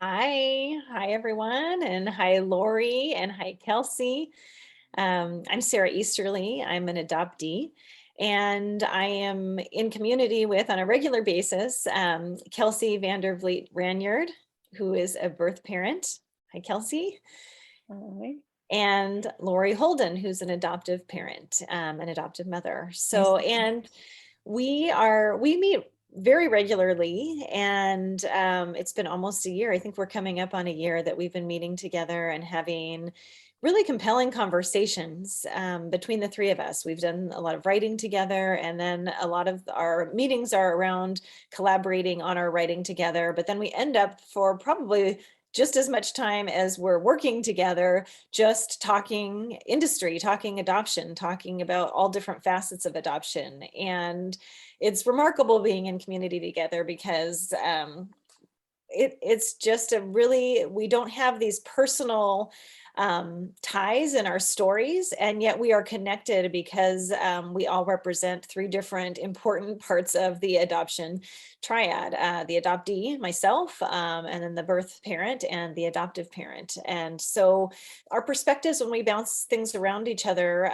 Hi everyone, and hi Lori, and hi Kelsey. I'm Sara Easterly. I'm an adoptee, and I am in community with on a regular basis Kelsey Vander Vliet Ranyard, who is a birth parent. Hi, Kelsey. Hi. And Lori Holden, who's an adoptive parent, an adoptive mother. So, and we meet very regularly, and it's been almost a year. I think we're coming up on a year that we've been meeting together and having really compelling conversations between the three of us. We've done a lot of writing together, and then a lot of our meetings are around collaborating on our writing together. But then we end up for probably just as much time as we're working together, just talking industry, talking adoption, talking about all different facets of adoption. And it's remarkable being in community together because it's just a really, we don't have these personal ties in our stories, and yet we are connected because we all represent three different important parts of the adoption triad: the adoptee, myself, and then the birth parent and the adoptive parent. And so our perspectives, when we bounce things around each other,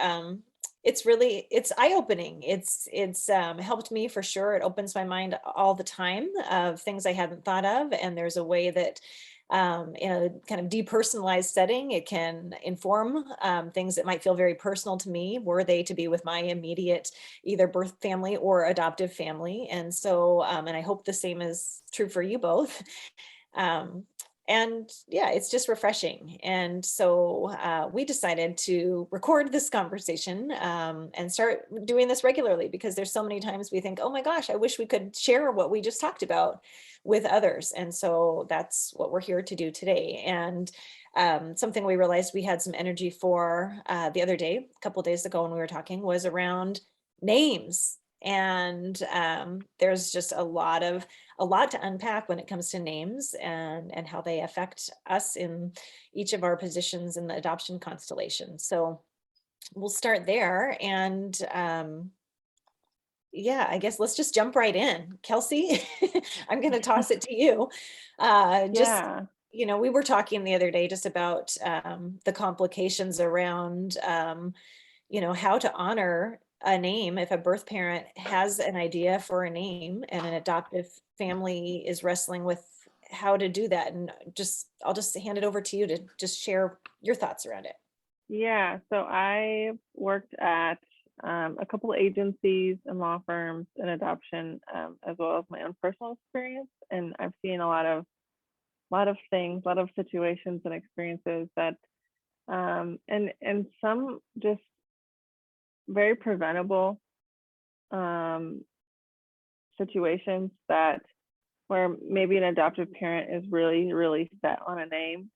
it's eye-opening. It's helped me for sure. It opens my mind all the time of things I hadn't thought of, and there's a way that in a kind of depersonalized setting, it can inform things that might feel very personal to me, were they to be with my immediate either birth family or adoptive family. And so, and I hope the same is true for you both. Um, and yeah, it's just refreshing. And so we decided to record this conversation and start doing this regularly, because there's so many times we think, oh my gosh, I wish we could share what we just talked about with others. And so that's what we're here to do today. And something we realized we had some energy for the other day, a couple of days ago when we were talking, was around names. And there's just a lot to unpack when it comes to names and how they affect us in each of our positions in the adoption constellation. So we'll start there. And yeah, I guess let's just jump right in. Kelsey, I'm going to toss it to you. Just, Yeah. we were talking the other day just about the complications around, how to honor a name if a birth parent has an idea for a name and an adoptive family is wrestling with how to do that. And I'll just hand it over to you to just share your thoughts around it. Yeah. So I worked at a couple of agencies and law firms in adoption, as well as my own personal experience. And I've seen a lot of things, a lot of situations and experiences that and some just very preventable um situations that where maybe an adoptive parent is really, really set on a name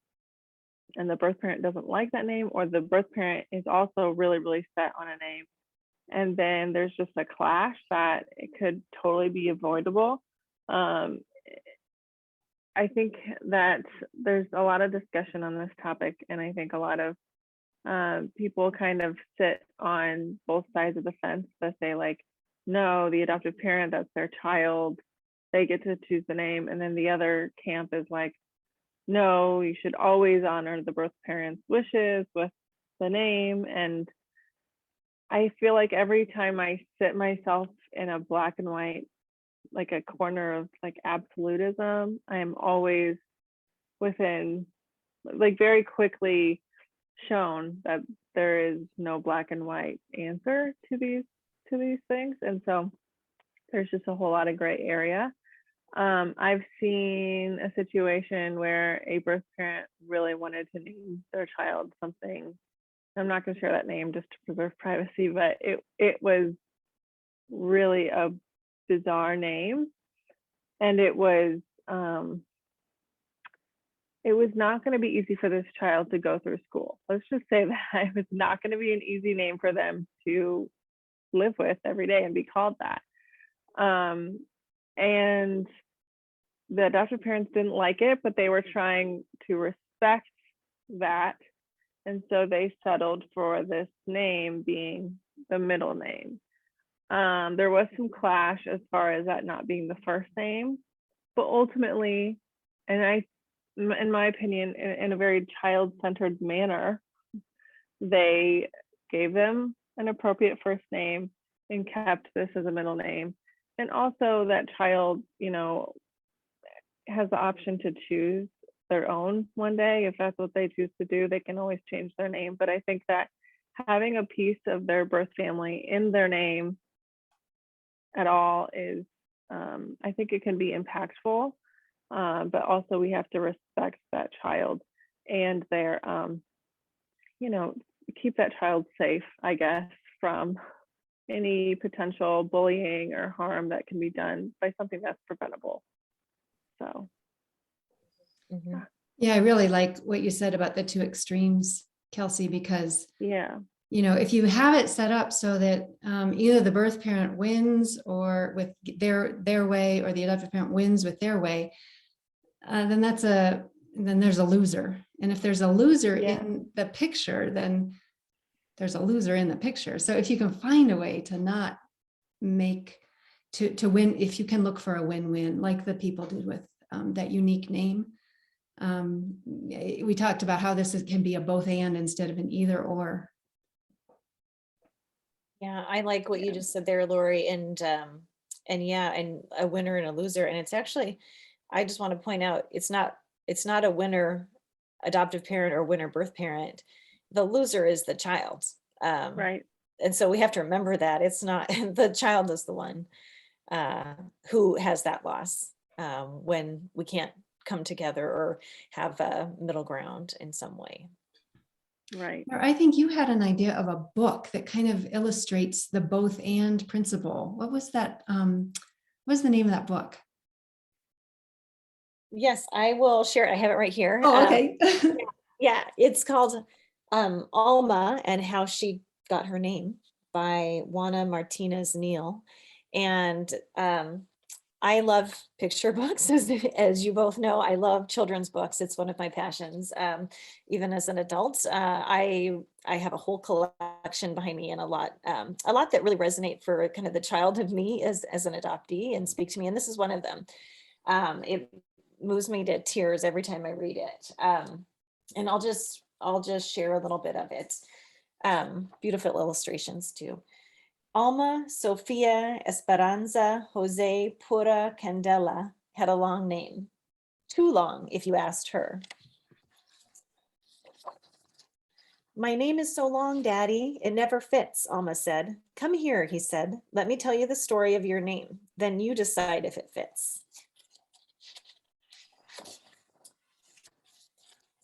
and the birth parent doesn't like that name, or the birth parent is also really, really set on a name. And then there's just a clash that it could totally be avoidable. Um, I think that there's a lot of discussion on this topic, and I think a lot of people kind of sit on both sides of the fence that say, like, no, the adoptive parent, that's their child, they get to choose the name. And then the other camp is like, no, you should always honor the birth parent's wishes with the name. And I feel like every time I sit myself in a black and white, like a corner of like absolutism, I am always within, like, very quickly shown that there is no black and white answer to these things. And so there's just a whole lot of gray area. I've seen a situation where a birth parent really wanted to name their child something. I'm not going to share that name just to preserve privacy, but it was really a bizarre name, and it was not going to be easy for this child to go through school. Let's just say that it was not going to be an easy name for them to live with every day and be called that. And the adoptive parents didn't like it, but they were trying to respect that. And so they settled for this name being the middle name. There was some clash as far as that not being the first name, but ultimately, and in my opinion, in a very child-centered manner. They gave them an appropriate first name and kept this as a middle name. And also that child, you know, has the option to choose their own one day. If that's what they choose to do, they can always change their name. But I think that having a piece of their birth family in their name at all is, I think it can be impactful, but also we have to respect that child and their, you know, keep that child safe, I guess, from any potential bullying or harm that can be done by something that's preventable. So. Mhm. Yeah, I really like what you said about the two extremes, Kelsey, because, Yeah. you know, if you have it set up so that either the birth parent wins or with their way, or the adoptive parent wins with their way, then there's a loser. And if there's a loser in the picture, then there's a loser in the picture. So if you can find a way to not make to win, if you can look for a win-win, like the people did with that unique name. We talked about how this can be a both and instead of an either or. Yeah, I like what you just said there, Lori, and yeah, and a winner and a loser. And it's actually, I just want to point out, it's not a winner adoptive parent or winner birth parent. The loser is the child. Right. And so we have to remember that it's not the child is the one who has that loss when we can't come together or have a middle ground in some way. Right. I think you had an idea of a book that kind of illustrates the both and principle. What was that? What was the name of that book? Yes, I will share it. I have it right here. Oh, okay. Yeah, it's called Alma and How She Got Her Name by Juana Martinez Neal. And I love picture books, as you both know. I love children's books. It's one of my passions. Even as an adult, I have a whole collection behind me, and a lot that really resonate for kind of the child of me as an adoptee and speak to me. And this is one of them. It moves me to tears every time I read it. And I'll just share a little bit of it. Beautiful illustrations too. Alma Sofia Esperanza Jose Pura Candela had a long name. Too long, if you asked her. My name is so long, Daddy. It never fits, Alma said. Come here, he said. Let me tell you the story of your name. Then you decide if it fits.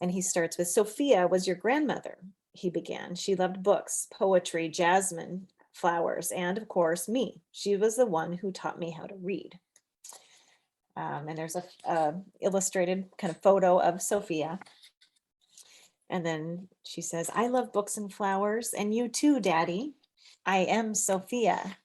And he starts with, Sophia was your grandmother, he began. She loved books, poetry, jasmine, flowers, and of course, me. She was the one who taught me how to read. And there's a illustrated kind of photo of Sophia. And then she says, I love books and flowers, and you too, Daddy. I am Sophia.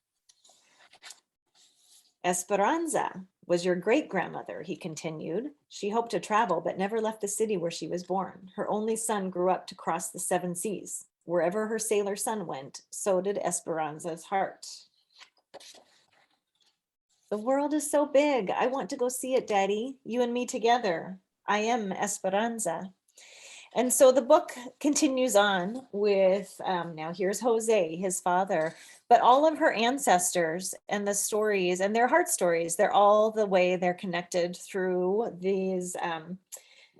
Esperanza was your great-grandmother, he continued. She hoped to travel, but never left the city where she was born. Her only son grew up to cross the 7 seas. Wherever her sailor son went, so did Esperanza's heart. The world is so big. I want to go see it, Daddy. You and me together. I am Esperanza. And so the book continues on with, now here's Jose, his father, but all of her ancestors and the stories and their heart stories, they're all the way they're connected through these,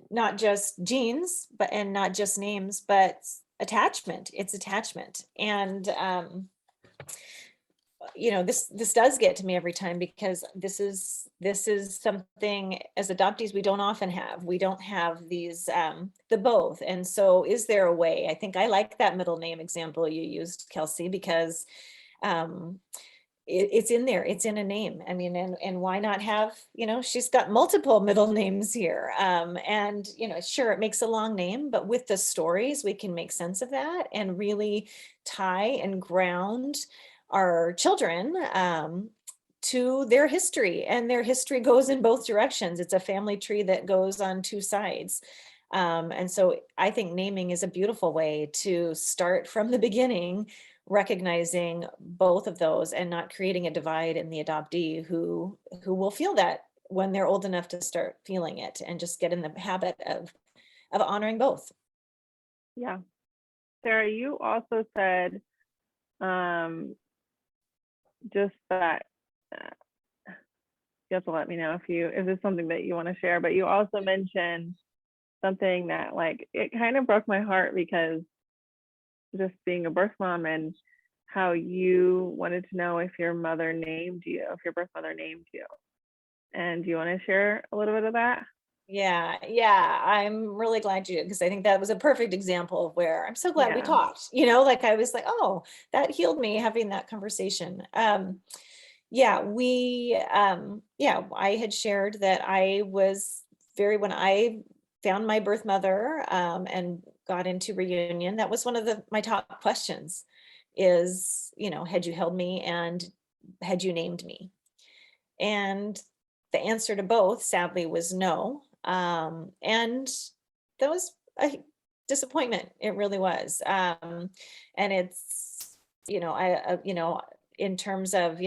not just genes, and not just names, but attachment. It's attachment. And, you know, this does get to me every time, because this is something as adoptees we don't often have. We don't have these the both. And so is there a way? I think I like that middle name example you used, Kelsey, because it's in there, it's in a name. I mean, and why not have, you know, she's got multiple middle names here. And, you know, sure, it makes a long name, but with the stories, we can make sense of that and really tie and ground our children to their history. And their history goes in both directions. It's a family tree that goes on 2 sides. And so I think naming is a beautiful way to start from the beginning, recognizing both of those and not creating a divide in the adoptee who will feel that when they're old enough to start feeling it and just get in the habit of honoring both. Yeah. Sarah, you also said just that you have to let me know if there's something that you want to share, but you also mentioned something that like it kind of broke my heart, because just being a birth mom and how you wanted to know if your mother named you, if your birth mother named you. And do you want to share a little bit of that? Yeah, I'm really glad you did, because I think that was a perfect example of where I'm so glad we Yeah. talked, like I was like, oh, that healed me having that conversation. I had shared that I was when I found my birth mother, and got into reunion, that was one of my top questions is, had you held me and had you named me? And the answer to both, sadly, was no. And that was a disappointment. It really was. And it's, in terms of,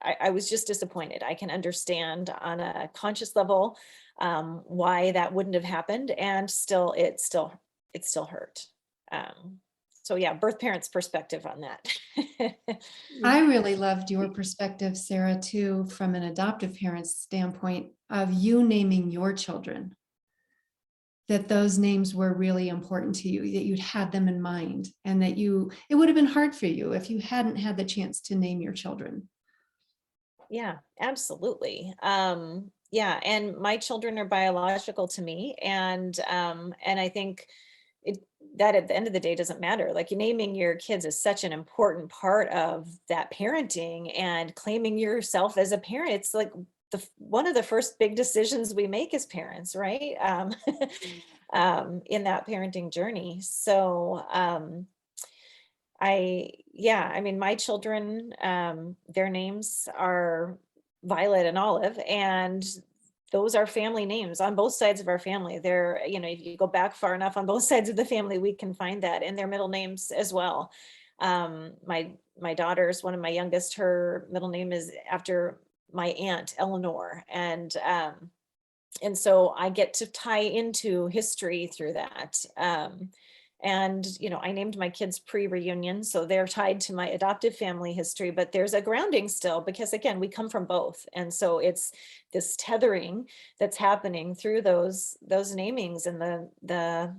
I was just disappointed. I can understand on a conscious level why that wouldn't have happened, and it still hurt. So yeah, birth parents' perspective on that. I really loved your perspective, Sarah, too, from an adoptive parent's standpoint of you naming your children, that those names were really important to you, that you'd had them in mind, and that it would have been hard for you if you hadn't had the chance to name your children. Yeah, absolutely. Yeah, and my children are biological to me, and I think that at the end of the day doesn't matter. Like, naming your kids is such an important part of that parenting and claiming yourself as a parent. It's like one of the first big decisions we make as parents, right? In that parenting journey. So, I mean, my children, their names are Violet and Olive, and those are family names on both sides of our family. They're, if you go back far enough on both sides of the family, we can find that in their middle names as well. My daughter's, one of my youngest, her middle name is after my aunt Eleanor, and so I get to tie into history through that. And I named my kids pre-reunion, so they're tied to my adoptive family history, but there's a grounding still, because again, we come from both. And so it's this tethering that's happening through those namings, and the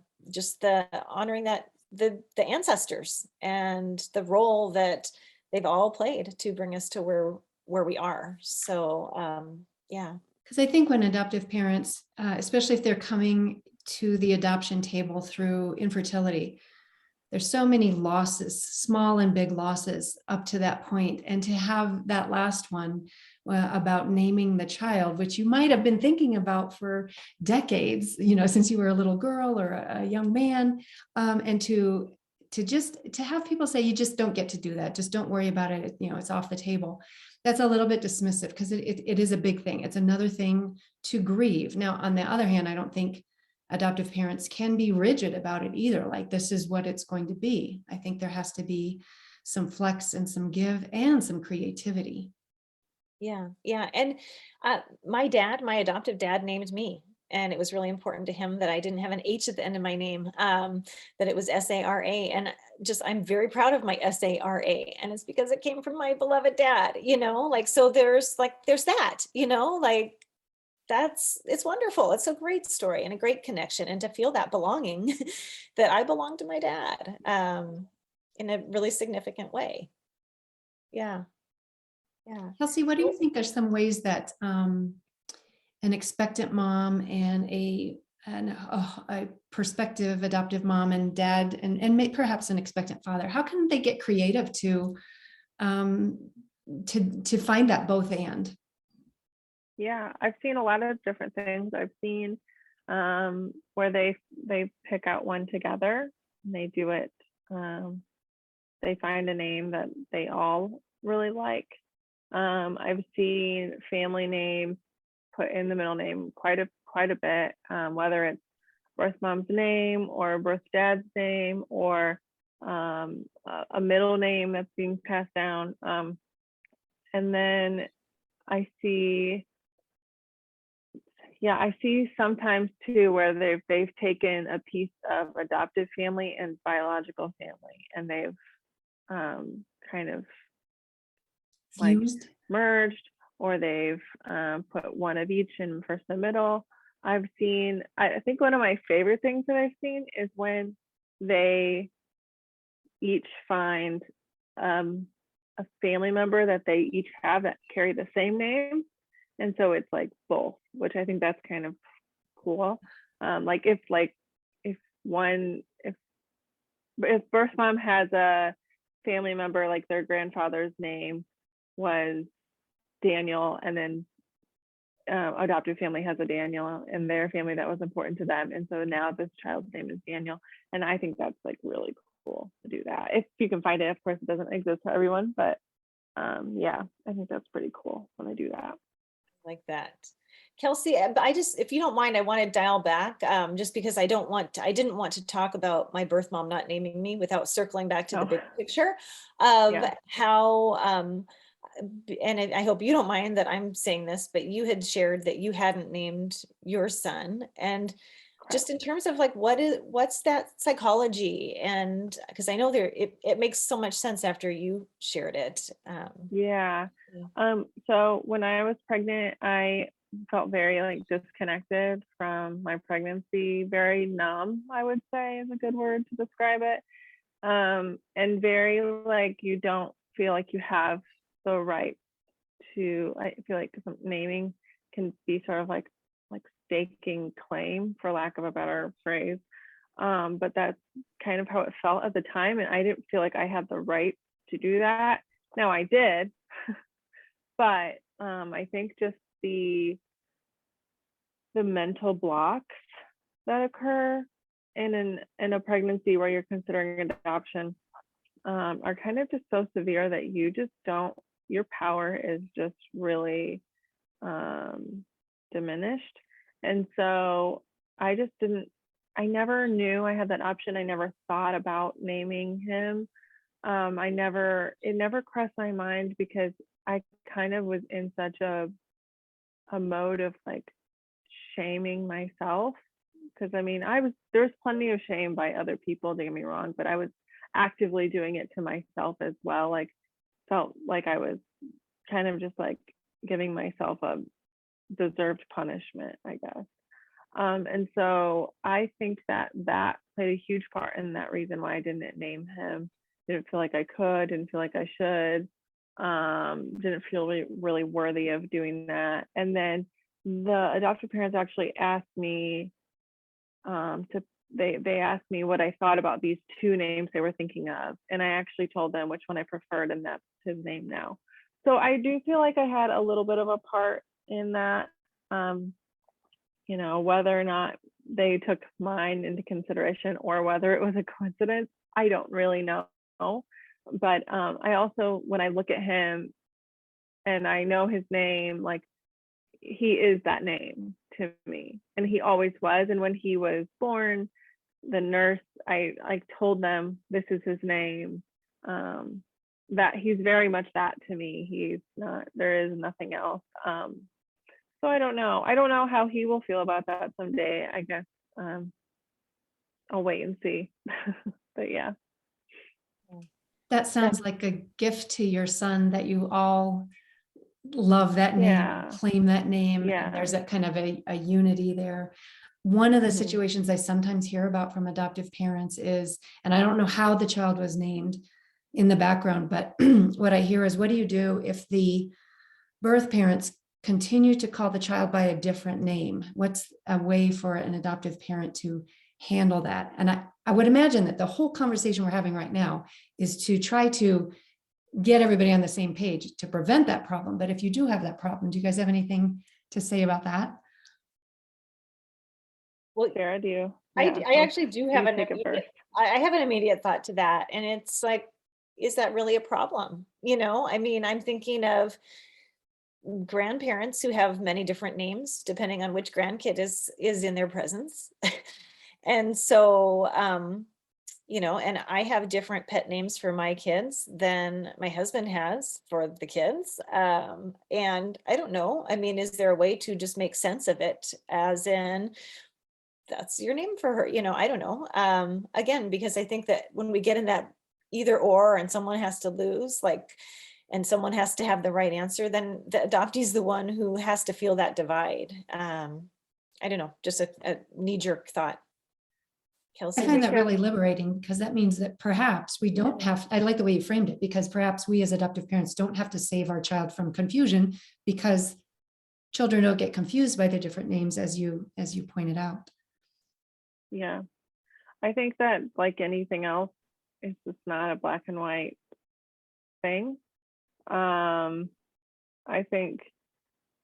honoring that the ancestors and the role that they've all played to bring us to where we are. So yeah. Because I think when adoptive parents, especially if they're coming to the adoption table through infertility, there's so many losses, small and big losses up to that point. And to have that last one about naming the child, which you might have been thinking about for decades, since you were a little girl or a young man, and to have people say, you just don't get to do that. Just don't worry about it. It's off the table. That's a little bit dismissive, because it is a big thing. It's another thing to grieve. Now, on the other hand, I don't think adoptive parents can be rigid about it either. Like, this is what it's going to be. I think there has to be some flex and some give and some creativity. Yeah. And my adoptive dad named me. And it was really important to him that I didn't have an H at the end of my name, that it was Sara. And I'm very proud of my Sara. And it's because it came from my beloved dad, so there's that, it's wonderful. It's a great story and a great connection, and to feel that belonging, that I belong to my dad, in a really significant way. Yeah. Kelsey, what do you think are some ways that an expectant mom and a prospective adoptive mom and dad, and perhaps an expectant father, how can they get creative to find that both and? Yeah, I've seen a lot of different things. I've seen where they pick out one together and they do it. They find a name that they all really like. I've seen family names put in the middle name quite a bit, whether it's birth mom's name or birth dad's name, or a middle name that's being passed down. And then I see yeah, I see sometimes too where they've taken a piece of adoptive family and biological family, and they've kind of like Fused. merged, or they've put one of each in first and middle. I've seen, I think one of my favorite things that I've seen is when they each find a family member that they each have that carry the same name. And so it's like both, which I think that's kind of cool. Like if birth mom has a family member, like their grandfather's name was Daniel, and then adoptive family has a Daniel in their family that was important to them, and so now this child's name is Daniel. And I think that's like really cool to do that, if you can find it. Of course, it doesn't exist for everyone, but yeah, I think that's pretty cool when I do that. Like that. Kelsey, if you don't mind, I want to dial back just because I didn't want to talk about my birth mom not naming me without circling back to the big picture of how, and I hope you don't mind that I'm saying this, but you had shared that you hadn't named your son. And just in terms of like, what's that psychology? And because I know it makes so much sense after you shared it. So when I was pregnant, I felt very like disconnected from my pregnancy, very numb, I would say is a good word to describe it. And very like, you don't feel like you have the right to, I feel like some naming can be sort of like staking claim, for lack of a better phrase. But that's kind of how it felt at the time. And I didn't feel like I had the right to do that. Now I did, but I think just the mental blocks that occur in a pregnancy where you're considering adoption are kind of just so severe that you just don't, your power is just really diminished. And so I never knew I had that option. I never thought about naming him. It never crossed my mind because I kind of was in such a mode of like shaming myself. Because I mean, there was plenty of shame by other people, don't get me wrong, but I was actively doing it to myself as well. Like, felt like I was kind of just like giving myself a deserved punishment, I guess. And so I think that played a huge part in that reason why I didn't name him. Didn't feel like I could, didn't feel like I should, didn't feel really worthy of doing that. And then the adoptive parents actually asked me they asked me what I thought about these two names they were thinking of, and I actually told them which one I preferred, and that's his name now. So I do feel like I had a little bit of a part in that. Whether or not they took mine into consideration or whether it was a coincidence, I don't really know. But I also, when I look at him and I know his name, like, he is that name to me, and he always was. And when he was born, the nurse, I told them this is his name, that he's very much that to me. He's not, there is nothing else. So I don't know how he will feel about that someday. I guess I'll wait and see. But yeah, that sounds like a gift to your son, that you all love that name, claim that name, and there's that kind of a unity there. One of the situations I sometimes hear about from adoptive parents is, and I don't know how the child was named in the background, but what I hear is, what do you do if the birth parents continue to call the child by a different name? What's a way for an adoptive parent to handle that? And I would imagine that the whole conversation we're having right now is to try to get everybody on the same page to prevent that problem. But if you do have that problem, do you guys have anything to say about that? Well, Sarah, do you? I actually do have I have an immediate thought to that. And it's like, is that really a problem? I mean, I'm thinking of grandparents who have many different names depending on which grandkid is in their presence. And so and I have different pet names for my kids than my husband has for the kids. And I don't know. I mean, is there a way to just make sense of it as in that's your name for her? I don't know. Again, because I think that when we get in that either or and someone has to lose, like, and someone has to have the right answer, then the adoptee is the one who has to feel that divide. I don't know, just a knee-jerk thought. I Kelsey, find that really liberating because that means that perhaps we don't Yeah. have, I like the way you framed it, because perhaps we as adoptive parents don't have to save our child from confusion because children don't get confused by the different names as you pointed out. Yeah. I think that like anything else, it's just not a black and white thing. I think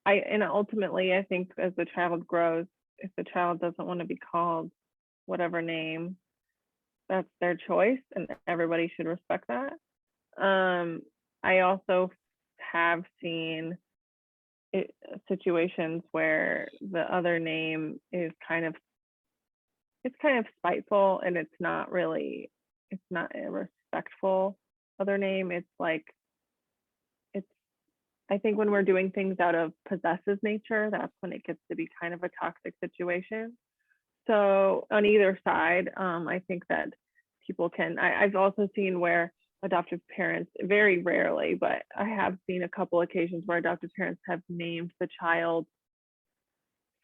and ultimately I think as the child grows, if the child doesn't want to be called whatever name, that's their choice and everybody should respect that. I also have seen situations where the other name is kind of spiteful, and it's not a respectful other name. It's like, I think when we're doing things out of possessive nature, that's when it gets to be kind of a toxic situation. So on either side, I think that people can, I've also seen where adoptive parents, very rarely, but I have seen a couple occasions where adoptive parents have named the child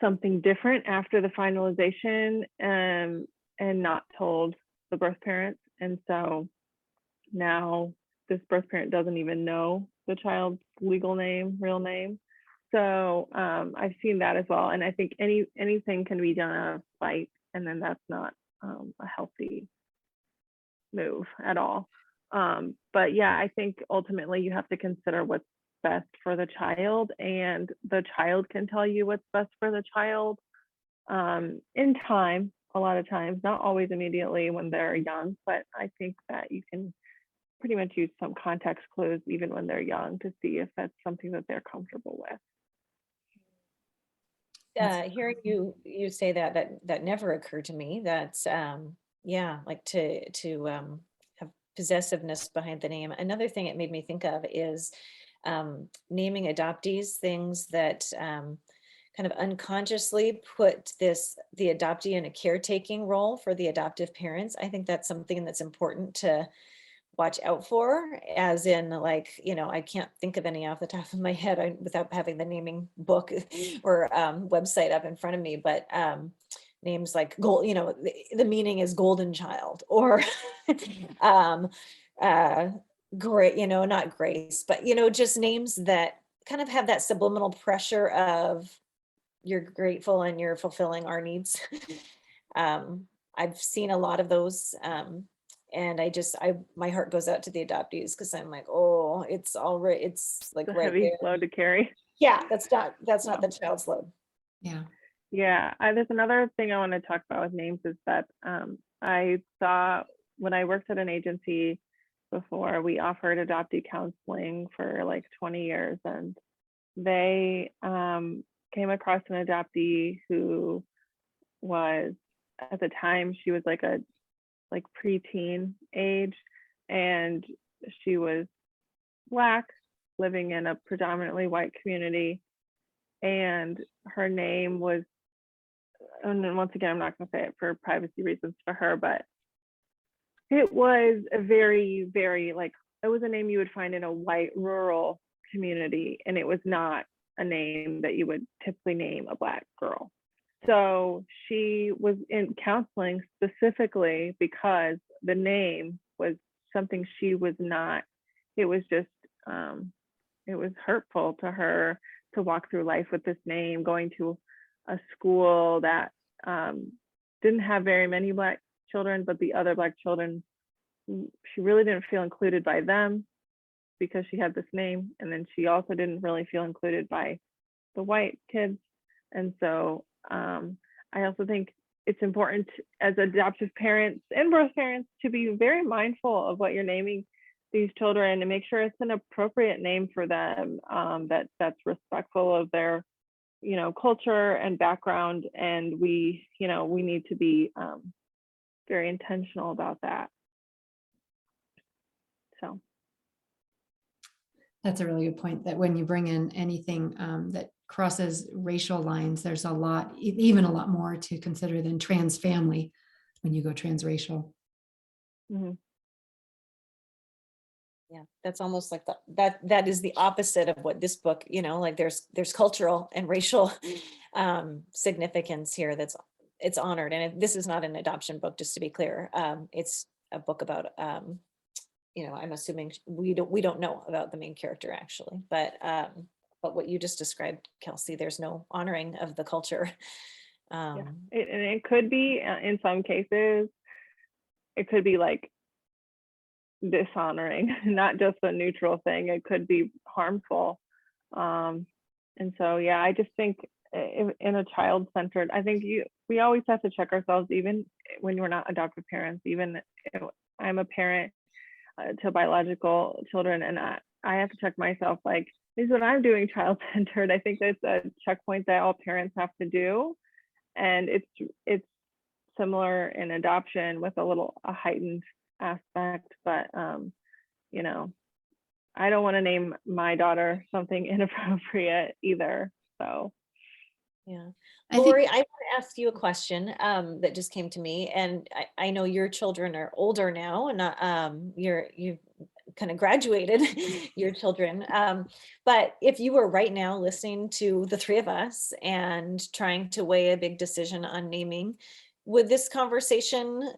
something different after the finalization, and not told the birth parents. And so now this birth parent doesn't even know the child's legal name, real name. So I've seen that as well. And I think anything can be done out of spite, and then that's not a healthy move at all. But yeah, I think ultimately you have to consider what's best for the child, and the child can tell you what's best for the child in time, a lot of times, not always immediately when they're young, but I think that you can pretty much use some context clues even when they're young to see if that's something that they're comfortable with. Hearing you say that never occurred to me. That's yeah, like to have possessiveness behind the name. Another thing it made me think of is naming adoptees things that kind of unconsciously put the adoptee in a caretaking role for the adoptive parents. I think that's something that's important to watch out for, as in, like, I can't think of any off the top of my head without having the naming book or website up in front of me, but names like gold, the meaning is golden child, or great, not grace, but just names that kind of have that subliminal pressure of you're grateful and you're fulfilling our needs. I've seen a lot of those, and my heart goes out to the adoptees, because I'm like, oh, it's already, it's like It's a right heavy there. load to carry. Yeah, that's not the child's load. Yeah. Yeah, there's another thing I want to talk about with names is that I saw when I worked at an agency before, we offered adoptee counseling for like 20 years, and they came across an adoptee who was, at the time, she was like preteen age, and she was Black, living in a predominantly white community, and her name was, and then once again, I'm not going to say it for privacy reasons for her, but it was a very, very, like, it was a name you would find in a white rural community, and it was not a name that you would typically name a Black girl. So she was in counseling specifically because the name was something she was not, it was just, it was hurtful to her to walk through life with this name, going to a school that didn't have very many Black children, but the other Black children, she really didn't feel included by them because she had this name. And then she also didn't really feel included by the white kids. And so I also think it's important as adoptive parents and birth parents to be very mindful of what you're naming these children, and make sure it's an appropriate name for them, that's respectful of their culture and background. And we need to be very intentional about that. So That's a really good point, that when you bring in anything that crosses racial lines, there's a lot, even a lot more to consider than trans family when you go transracial. mhm. Yeah, that's almost like that is the opposite of what this book, like there's cultural and racial significance here it's honored. And this is not an adoption book, just to be clear. It's a book about I'm assuming we don't know about the main character actually, but what you just described, Kelsey, there's no honoring of the culture. Yeah. Um, And it could be, in some cases, it could be like dishonoring, not just a neutral thing. It could be harmful. And so, yeah, I just think in a child-centered, I think we always have to check ourselves, even when we're not adoptive parents. Even if I'm a parent to biological children, and I have to check myself, like, is what I'm doing child-centered? I think that's a checkpoint that all parents have to do. And it's similar in adoption with a heightened aspect, but I don't want to name my daughter something inappropriate either. So yeah. I think- Lori, I want to ask you a question that just came to me, and I know your children are older now, and you've kind of graduated your children. But if you were right now listening to the three of us and trying to weigh a big decision on naming, would this conversation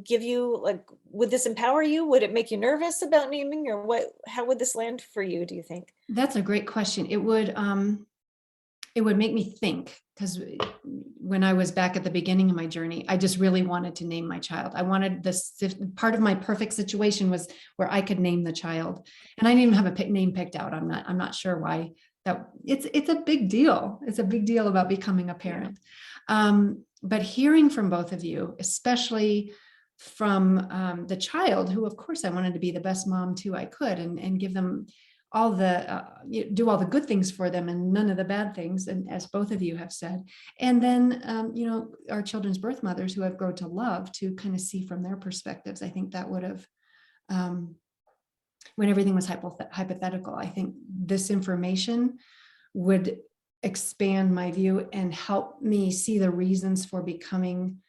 give you, would this empower you? Would it make you nervous about naming, or how would this land for you, do you think? That's a great question. It would make me think, because when I was back at the beginning of my journey, I just really wanted to name my child. I wanted this, part of my perfect situation was where I could name the child, and I didn't even have a name picked out. I'm not sure why. That it's a big deal. It's a big deal about becoming a parent. But hearing from both of you, especially from the child, who of course I wanted to be the best mom too I could, and give them all the do all the good things for them and none of the bad things, and as both of you have said, and then our children's birth mothers who I've grown to love, to kind of see from their perspectives. I think that would have, when everything was hypothetical, I think this information would expand my view and help me see the reasons for becoming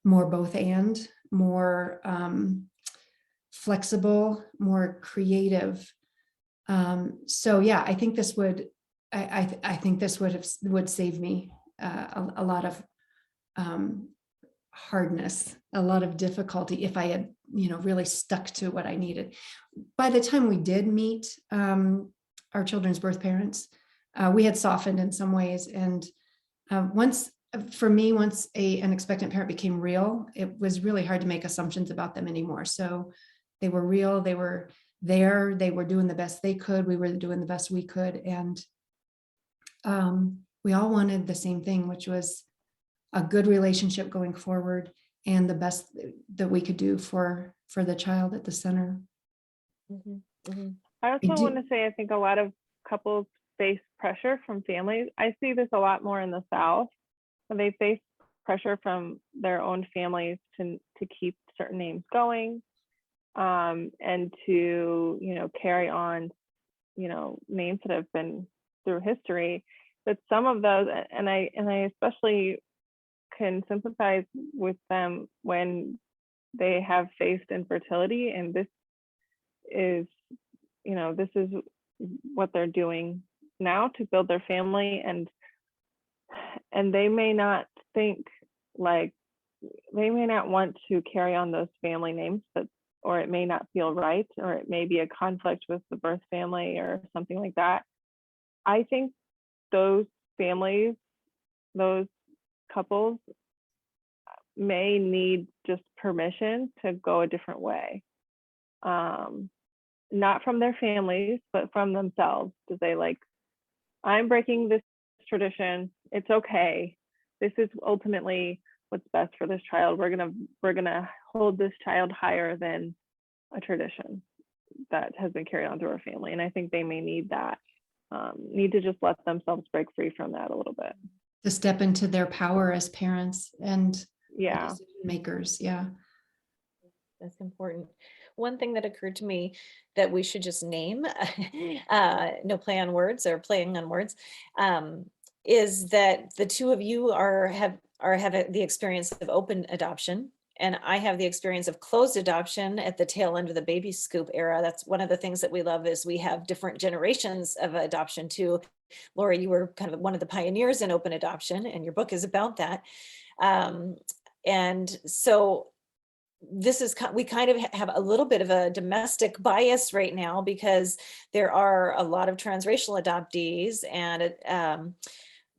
more both and more flexible, more creative. So yeah, I think this would, I think this would save me a lot of hardness, a lot of difficulty if I had, really stuck to what I needed. By the time we did meet our children's birth parents, we had softened in some ways. And once an expectant parent became real, it was really hard to make assumptions about them anymore. So they were real, they were there, they were doing the best they could, we were doing the best we could, and we all wanted the same thing, which was a good relationship going forward and the best that we could do for the child at the center. Mm-hmm. Mm-hmm. I also want to say, I think a lot of couples face pressure from families. I see this a lot more in the South, when they face pressure from their own families to keep certain names going, and to carry on names that have been through history. But some of those, and I especially can sympathize with them when they have faced infertility, and this is what they're doing now to build their family, and they may not think, like, they may not want to carry on those family names, or it may not feel right, or it may be a conflict with the birth family or something like that. I think those families, those couples may need just permission to go a different way. Not from their families, but from themselves, to say, like, I'm breaking this tradition. It's okay. This is ultimately what's best for this child. We're gonna hold this child higher than a tradition that has been carried on through our family. And I think they may need that, need to just let themselves break free from that a little bit. To step into their power as parents and Yeah. decision makers. Yeah. That's important. One thing that occurred to me that we should just name, no play on words or playing on words, is that the two of you have the experience of open adoption, and I have the experience of closed adoption at the tail end of the baby scoop era. That's one of the things that we love, is we have different generations of adoption too. Lori, you were kind of one of the pioneers in open adoption, and your book is about that. And so we kind of have a little bit of a domestic bias right now, because there are a lot of transracial adoptees and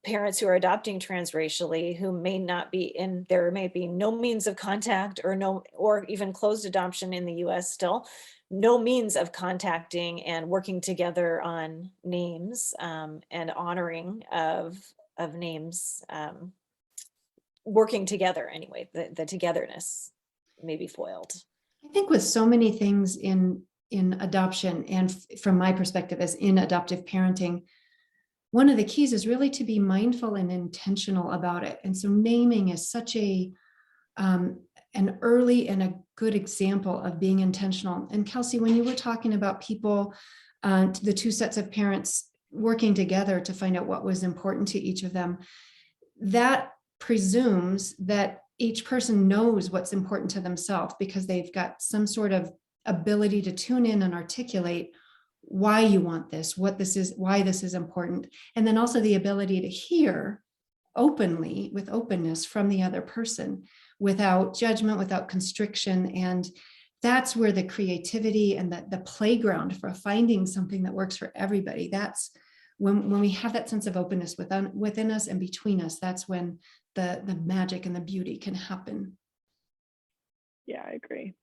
parents who are adopting transracially who may not be in, there may be no means of contact, or even closed adoption in the US still, no means of contacting and working together on names and honoring of names, working together anyway, the togetherness may be foiled. I think with so many things in adoption, and from my perspective as in adoptive parenting, one of the keys is really to be mindful and intentional about it. And so naming is such an early and a good example of being intentional. And Kelsey, when you were talking about people, the two sets of parents working together to find out what was important to each of them, that presumes that each person knows what's important to themselves, because they've got some sort of ability to tune in and articulate why you want this, what this is, why this is important. And then also the ability to hear openly, with openness from the other person, without judgment, without constriction. And that's where the creativity and the playground for finding something that works for everybody. That's when we have that sense of openness within us and between us, that's when the magic and the beauty can happen. Yeah, I agree.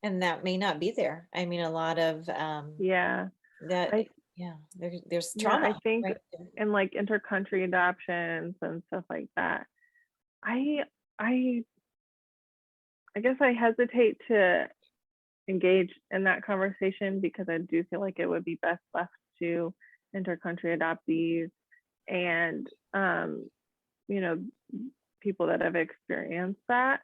And that may not be there. I mean, a lot of Yeah. that, there's trauma. I think right? in like intercountry adoptions and stuff like that, I guess I hesitate to engage in that conversation, because I do feel like it would be best left to intercountry adoptees and people that have experienced that.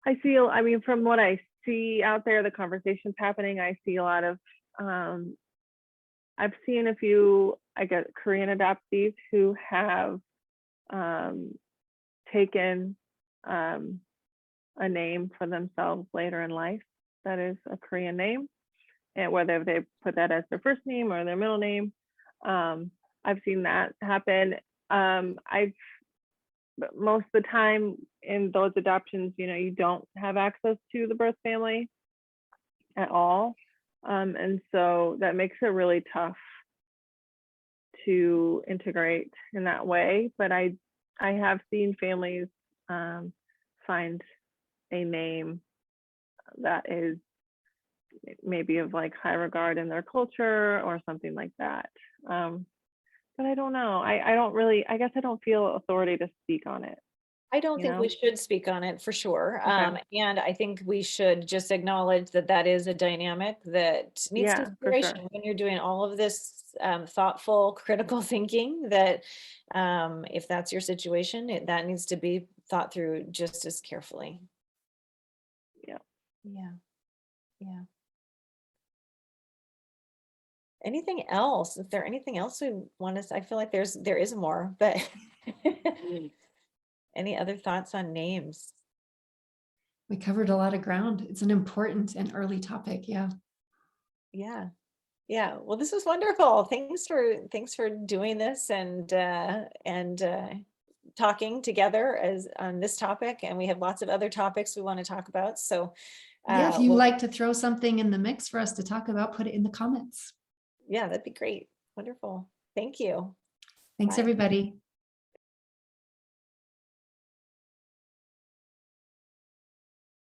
I mean, from what I see out there, the conversations happening, I see a lot of I've seen a few, I guess, Korean adoptees who have taken a name for themselves later in life that is a Korean name, and whether they put that as their first name or their middle name. I've seen that happen. Most of the time in those adoptions, you don't have access to the birth family at all. And so that makes it really tough to integrate in that way. But I have seen families find a name that is maybe of like high regard in their culture or something like that. But I don't know. I guess I don't feel authority to speak on it. I don't think we should speak on it for sure. Okay. And I think we should just acknowledge that is a dynamic that needs consideration when you're doing all of this thoughtful, critical thinking, that if that's your situation, that needs to be thought through just as carefully. Yeah. Anything else? Is there anything else we want to, I feel like there is more, but any other thoughts on names? We covered a lot of ground. It's an important and early topic. Yeah. Well, this was wonderful. Thanks for doing this and talking together on this topic. And we have lots of other topics we want to talk about. So if you'd like to throw something in the mix for us to talk about, put it in the comments. Yeah, that'd be great. Wonderful. Thank you. Thanks, everybody.